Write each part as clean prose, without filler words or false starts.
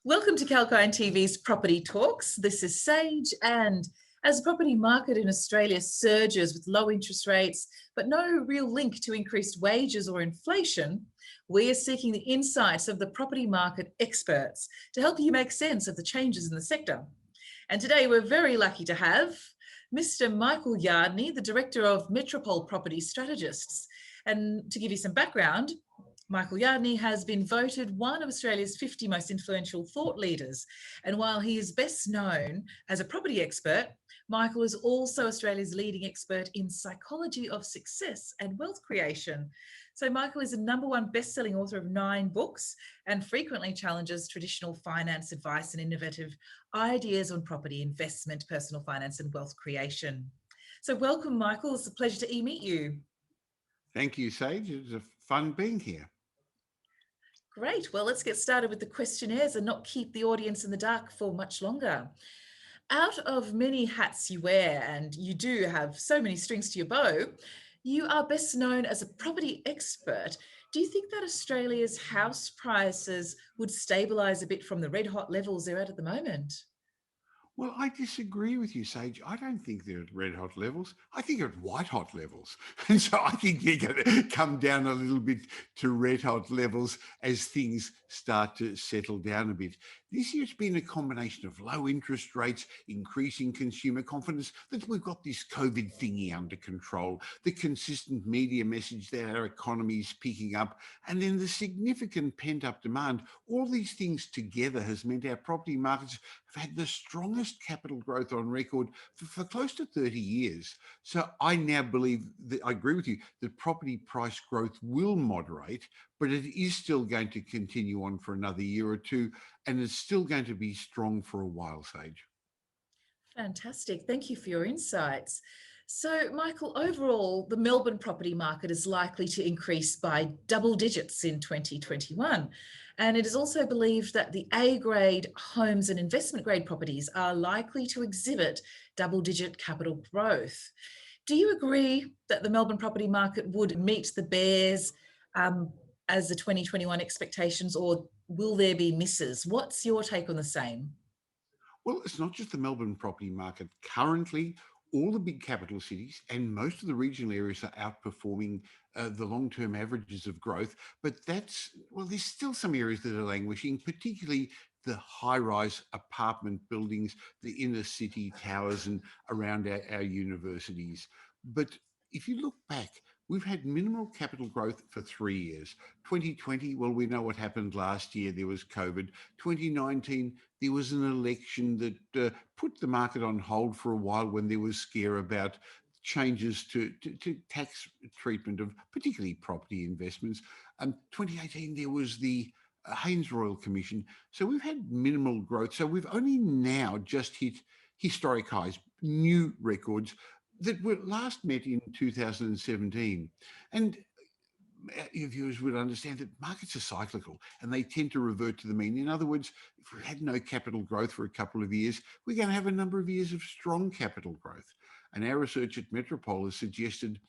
Welcome to Kalkine TV's Property Talks. This is Sage, and as the property market in Australia surges with low interest rates, but no real link to increased wages or inflation, we are seeking the insights of the property market experts to help you make sense of the changes in the sector. And today we're very lucky to have Mr. Michael Yardney, the Director of Metropole Property Strategists. And to give you some background, Michael Yardney has been voted one of Australia's 50 most influential thought leaders. And while he is best known as a property expert, Michael is also Australia's leading expert in psychology of success and wealth creation. So Michael is a #1 best-selling author of 9 books and frequently challenges traditional finance advice and innovative ideas on property investment, personal finance and wealth creation. So welcome, Michael. It's a pleasure to meet you. Thank you, Sage. It was fun being here. Great. Well, let's get started with the questionnaires and not keep the audience in the dark for much longer. Out of many hats you wear, and you do have so many strings to your bow, you are best known as a property expert. Do you think that Australia's house prices would stabilise a bit from the red hot levels they're at the moment? Well, I disagree with you, Sage. I don't think they're at red hot levels. I think they're at white hot levels. And so I think they're going to come down a little bit to red hot levels as things start to settle down a bit. This year's been a combination of low interest rates, increasing consumer confidence, that we've got this COVID thingy under control, the consistent media message that our economy is picking up, and then the significant pent-up demand. All these things together has meant our property markets have had the strongest capital growth on record for close to 30 years. So I now believe that I agree with you that property price growth will moderate, but it is still going to continue on for another year or two, and it's still going to be strong for a while, Sage. Fantastic. Thank you for your insights. So, Michael, overall, the Melbourne property market is likely to increase by double digits in 2021. And it is also believed that the A-grade homes and investment grade properties are likely to exhibit double-digit capital growth. Do you agree that the Melbourne property market would meet the bears as the 2021 expectations, or will there be misses? What's your take on the same? Well, it's not just the Melbourne property market. Currently, all the big capital cities and most of the regional areas are outperforming the long-term averages of growth. But there's still some areas that are languishing, particularly the high-rise apartment buildings, the inner city towers and around our universities. But if you look back, we've had minimal capital growth for 3 years. 2020, well, we know what happened last year. There was COVID. 2019, there was an election that put the market on hold for a while when there was scare about changes to tax treatment of particularly property investments. 2018, there was the Haynes Royal Commission. So we've had minimal growth. So we've only now just hit historic highs, new records that were last met in 2017. And your viewers would understand that markets are cyclical and they tend to revert to the mean. In other words, if we had no capital growth for a couple of years, we're going to have a number of years of strong capital growth. And our research at Metropole has suggested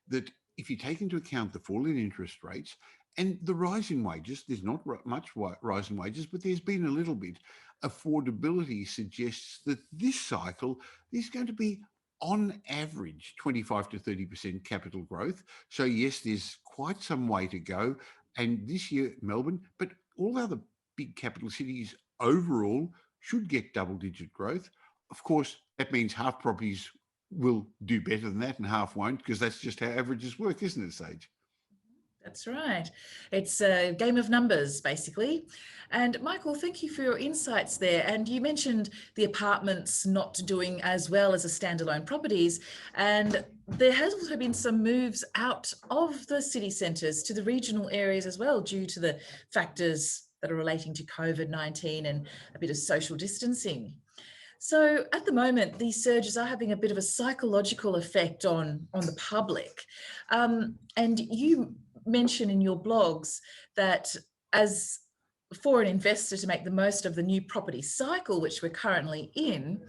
that if you take into account the fall in interest rates and the rise in wages, there's not much rise in wages, but there's been a little bit, affordability suggests that this cycle is going to be on average 25 to 30% capital growth. So yes, there's quite some way to go. And this year, Melbourne, but all other big capital cities overall should get double-digit growth. Of course, that means half properties will do better than that and half won't, because that's just how averages work, isn't it, Sage? That's right. It's a game of numbers, basically. And Michael, thank you for your insights there. And you mentioned the apartments not doing as well as the standalone properties. And there has also been some moves out of the city centres to the regional areas as well, due to the factors that are relating to COVID-19 and a bit of social distancing. So at the moment, these surges are having a bit of a psychological effect on the public. And you mention in your blogs that as for an investor to make the most of the new property cycle, which we're currently in,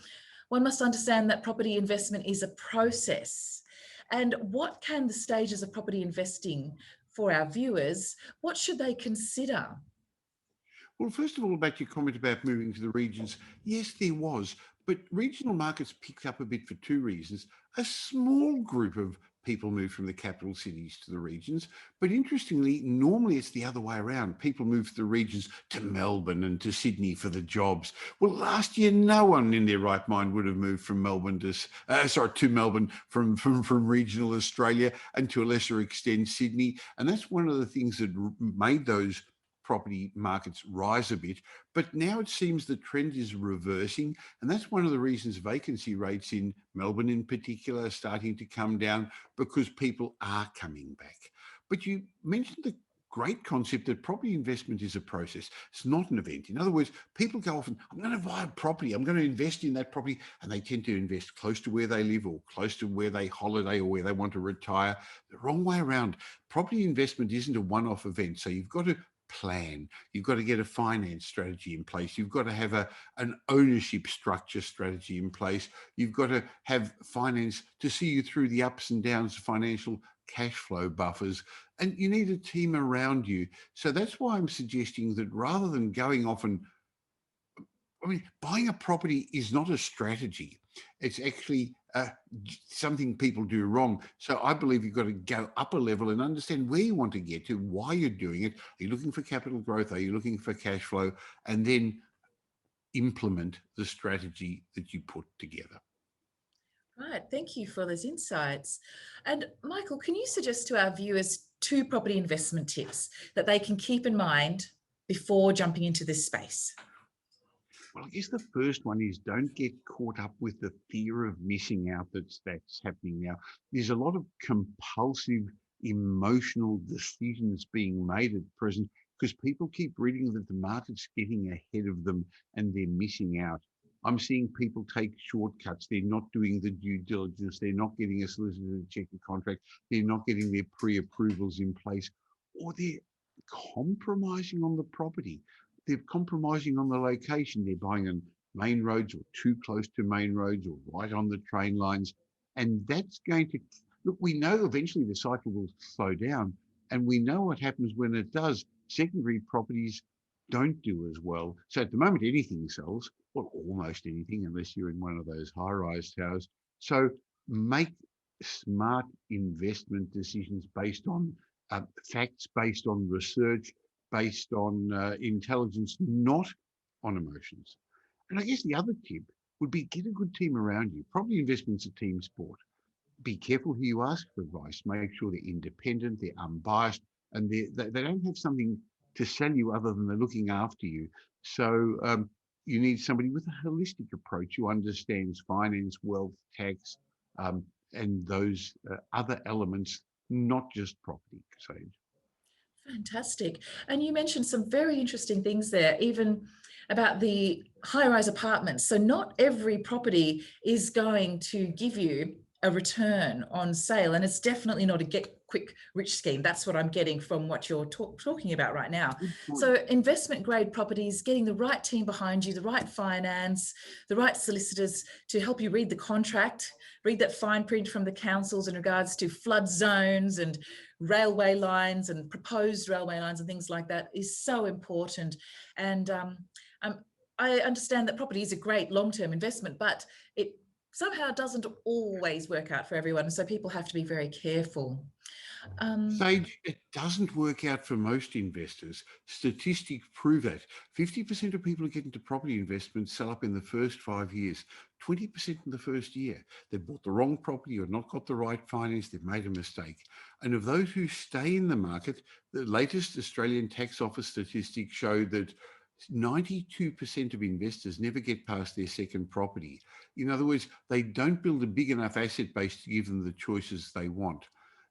one must understand that property investment is a process. And what can the stages of property investing for our viewers, what should they consider? Well, first of all, about your comment about moving to the regions, yes, there was, but regional markets picked up a bit for two reasons. A small group of people moved from the capital cities to the regions, but interestingly, normally it's the other way around. People move from the regions to Melbourne and to Sydney for the jobs. Well, last year, no one in their right mind would have moved from Melbourne to Melbourne from regional Australia, and to a lesser extent Sydney. And that's one of the things that made those property markets rise a bit. But now it seems the trend is reversing. And that's one of the reasons vacancy rates in Melbourne in particular are starting to come down, because people are coming back. But you mentioned the great concept that property investment is a process. It's not an event. In other words, people go off and, I'm going to buy a property, I'm going to invest in that property, and they tend to invest close to where they live or close to where they holiday or where they want to retire. The wrong way around. Property investment isn't a one-off event. So you've got to plan. You've got to get a finance strategy in place. You've got to have an ownership structure strategy in place. You've got to have finance to see you through the ups and downs of financial cash flow buffers, and you need a team around you. So that's why I'm suggesting that rather than going off and, buying a property is not a strategy. It's actually something people do wrong. So I believe you've got to go up a level and understand where you want to get to, why you're doing it. Are you looking for capital growth? Are you looking for cash flow? And then implement the strategy that you put together. Right, thank you for those insights. And Michael, can you suggest to our viewers 2 property investment tips that they can keep in mind before jumping into this space? Well, I guess the first one is, don't get caught up with the fear of missing out that's happening now. There's a lot of compulsive emotional decisions being made at present because people keep reading that the market's getting ahead of them and they're missing out. I'm seeing people take shortcuts. They're not doing the due diligence. They're not getting a solicitor to check the contract. They're not getting their pre-approvals in place, or they're compromising on the property. They're compromising on the location. They're buying on main roads or too close to main roads or right on the train lines. And that's going to, look, we know eventually the cycle will slow down, and we know what happens when it does. Secondary properties don't do as well. So at the moment, anything sells, well, almost anything, unless you're in one of those high-rise towers. So make smart investment decisions based on facts, based on research, based on intelligence, not on emotions. And I guess the other tip would be, get a good team around you. Property investment's a team sport. Be careful who you ask for advice. Make sure they're independent, they're unbiased, and they don't have something to sell you other than they're looking after you. So you need somebody with a holistic approach who understands finance, wealth, tax, and those other elements, not just property, Sage. Fantastic. And you mentioned some very interesting things there, even about the high-rise apartments. So not every property is going to give you a return on sale, and it's definitely not a get-quick-rich scheme. That's what I'm getting from what you're talking about right now. So investment-grade properties, getting the right team behind you, the right finance, the right solicitors to help you read the contract, read that fine print from the councils in regards to flood zones and railway lines and proposed railway lines and things like that is so important. And I understand that property is a great long-term investment, but it somehow doesn't always work out for everyone. So people have to be very careful. Sage, it doesn't work out for most investors. Statistics prove that 50% of people who get into property investment sell up in the first 5 years, 20% in the first year. They've bought the wrong property or not got the right finance, they've made a mistake. And of those who stay in the market, the latest Australian Tax Office statistics show that 92% of investors never get past their second property. In other words, they don't build a big enough asset base to give them the choices they want.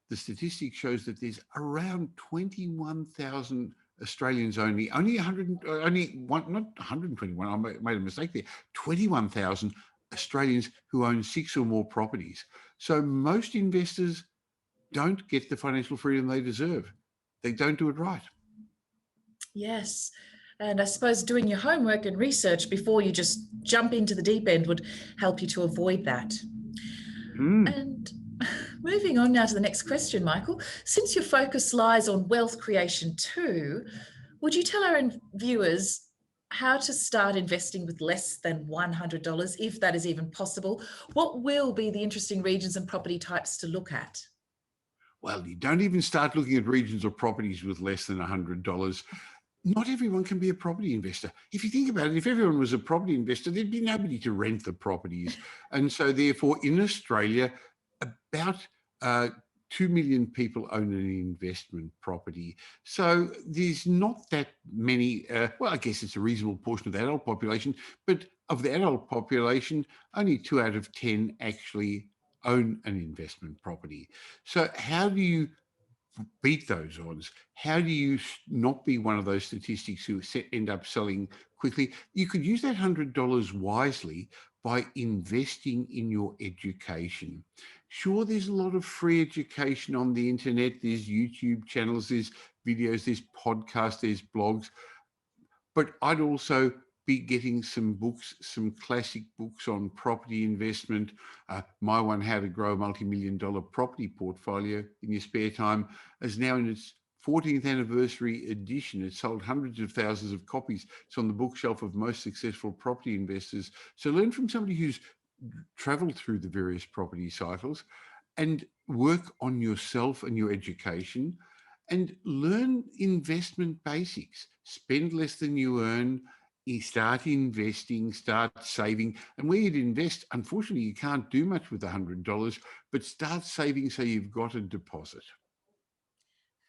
The statistic shows that there's around 21,000 Australians only 121, I made a mistake there, 21,000 Australians who own 6 or more properties. So most investors don't get the financial freedom they deserve. They don't do it right. Yes. And I suppose doing your homework and research before you just jump into the deep end would help you to avoid that. And moving on now to the next question, Michael. Since your focus lies on wealth creation too, Would you tell our viewers how to start investing with less than $100, if that is even possible? What will be the interesting regions and property types to look at? Well, you don't even start looking at regions or properties with less than $100. Not everyone can be a property investor. If you think about it, if everyone was a property investor, there'd be nobody to rent the properties. And so therefore, in Australia, about 2 million people own an investment property. So there's not that many, well, I guess it's a reasonable portion of the adult population, but of the adult population, only 2 out of 10 actually own an investment property. So how do you beat those odds? How do you not be one of those statistics who end up selling quickly? You could use that $100 wisely by investing in your education. Sure, there's a lot of free education on the internet. There's YouTube channels, there's videos, there's podcasts, there's blogs. But I'd also be getting some books, some classic books on property investment. My one, How to Grow a Multi-Million-Dollar Property Portfolio in Your Spare Time, is now in its 14th anniversary edition. It's sold hundreds of thousands of copies. It's on the bookshelf of most successful property investors. So learn from somebody who's traveled through the various property cycles and work on yourself and your education and learn investment basics. Spend less than you earn. You start investing, start saving. And where you'd invest, unfortunately, you can't do much with $100, but start saving so you've got a deposit.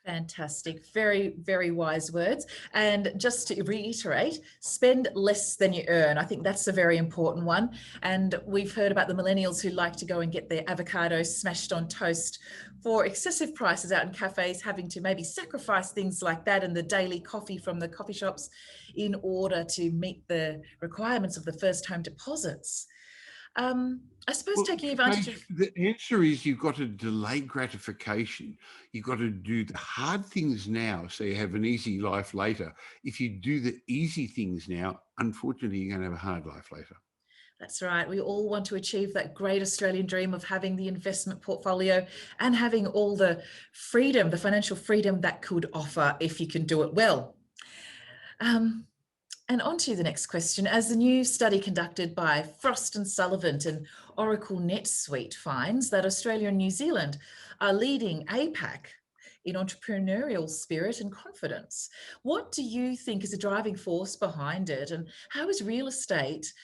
Fantastic. Very, very wise words. And just to reiterate, spend less than you earn. I think that's a very important one. And we've heard about the millennials who like to go and get their avocados smashed on toast for excessive prices out in cafes, having to maybe sacrifice things like that and the daily coffee from the coffee shops in order to meet the requirements of the first home deposits. I suppose Well, taking advantage of... the answer is you've got to delay gratification. You've got to do the hard things now so you have an easy life later. If you do the easy things now, unfortunately, you're going to have a hard life later. That's right. We all want to achieve that great Australian dream of having the investment portfolio and having all the freedom, the financial freedom that could offer if you can do it well. And on to the next question. As the new study conducted by Frost and Sullivan and Oracle NetSuite finds that Australia and New Zealand are leading APAC in entrepreneurial spirit and confidence, what do you think is a driving force behind it? And how is a real estate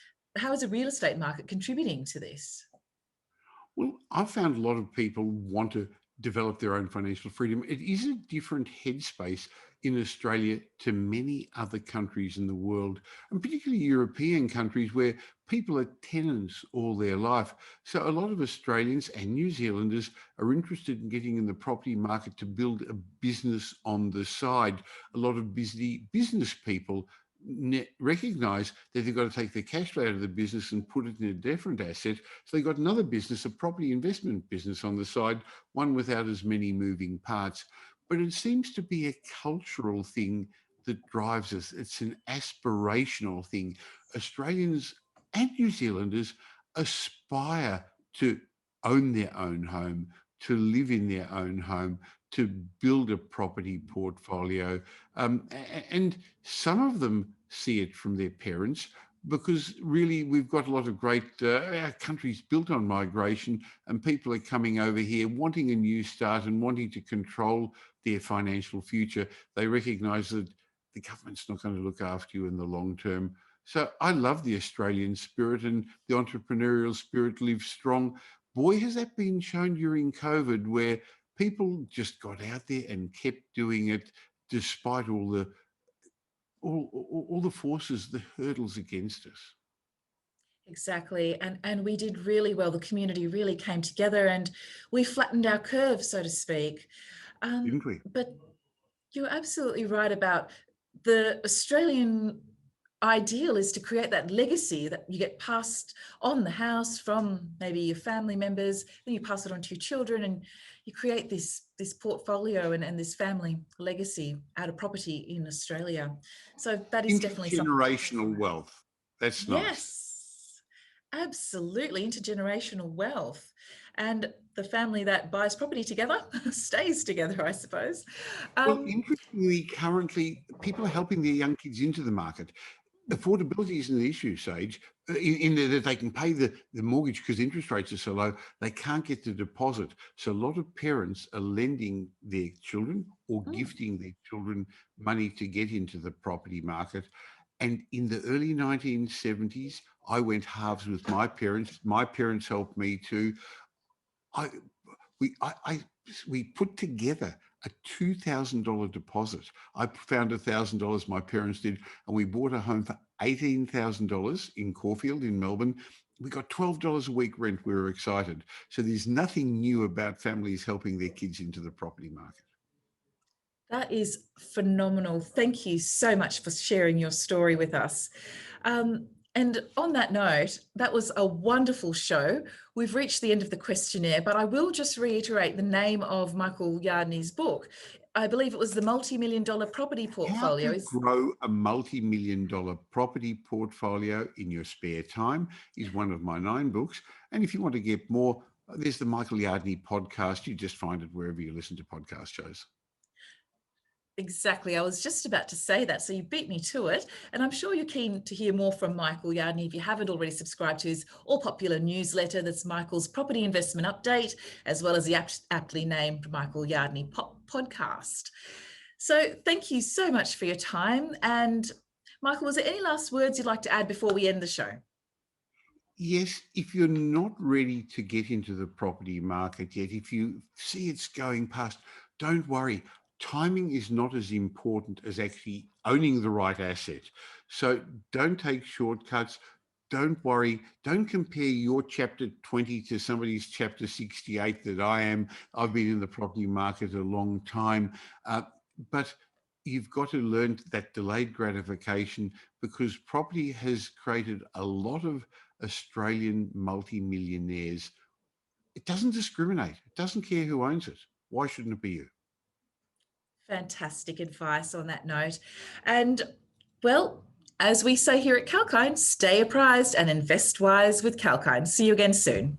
market contributing to this? Well, I've found a lot of people want to develop their own financial freedom. It is a different headspace in Australia to many other countries in the world, and particularly European countries where people are tenants all their life. So a lot of Australians and New Zealanders are interested in getting in the property market to build a business on the side. A lot of busy business people recognize that they've got to take their cash flow out of the business and put it in a different asset. So they've got another business, a property investment business on the side, one without as many moving parts. But it seems to be a cultural thing that drives us. It's an aspirational thing. Australians and New Zealanders aspire to own their own home, to live in their own home, to build a property portfolio. And some of them see it from their parents because really we've got a lot of great, our country's built on migration and people are coming over here wanting a new start and wanting to control their financial future. They recognise that the government's not going to look after you in the long term. So I love the Australian spirit, and the entrepreneurial spirit lives strong. Boy, has that been shown during COVID, where people just got out there and kept doing it despite all the forces, the hurdles against us. Exactly. And we did really well. The community really came together and we flattened our curve, so to speak. Didn't we? But you're absolutely right about the Australian ideal is to create that legacy that you get passed on the house from maybe your family members, then you pass it on to your children and you create this portfolio and this family legacy out of property in Australia. So that is definitely something. Intergenerational wealth. That's nice. Yes, absolutely. Intergenerational wealth. and the family that buys property together stays together, I suppose. Well, interestingly, currently, people are helping their young kids into the market. Affordability isn't an issue, Sage, in that they can pay the mortgage because interest rates are so low, they can't get the deposit. So a lot of parents are lending their children or gifting their children money to get into the property market. And in the early 1970s, I went halves with my parents. My parents helped me too. I, we put together a $2,000 deposit. I found $1,000, my parents did, and we bought a home for $18,000 in Caulfield in Melbourne. We got $12 a week rent. We were excited. So there's nothing new about families helping their kids into the property market. That is phenomenal. Thank you so much for sharing your story with us. And on that note, that was a wonderful show. We've reached the end of the questionnaire, but I will just reiterate the name of Michael Yardney's book. I believe it was The Multi-Million-Dollar Property Portfolio. How to grow a multi-million-dollar property portfolio in your spare time is one of my 9 books. And if you want to get more, there's the Michael Yardney podcast. You just find it wherever you listen to podcast shows. Exactly. I was just about to say that, so you beat me to it. And I'm sure you're keen to hear more from Michael Yardney if you haven't already subscribed to his all-popular newsletter. That's Michael's Property Investment Update, as well as the aptly named Michael Yardney podcast. So thank you so much for your time. And Michael, was there any last words you'd like to add before we end the show? Yes, if you're not ready to get into the property market yet, if you see it's going past, don't worry. Timing is not as important as actually owning the right asset. So don't take shortcuts. Don't worry. Don't compare your chapter 20 to somebody's chapter 68 that I am. I've been in the property market a long time. But you've got to learn that delayed gratification, because property has created a lot of Australian multi-millionaires. It doesn't discriminate. It doesn't care who owns it. Why shouldn't it be you? Fantastic advice on that note. And well, as we say here at Kalkine, stay apprised and invest wise with Kalkine. See you again soon.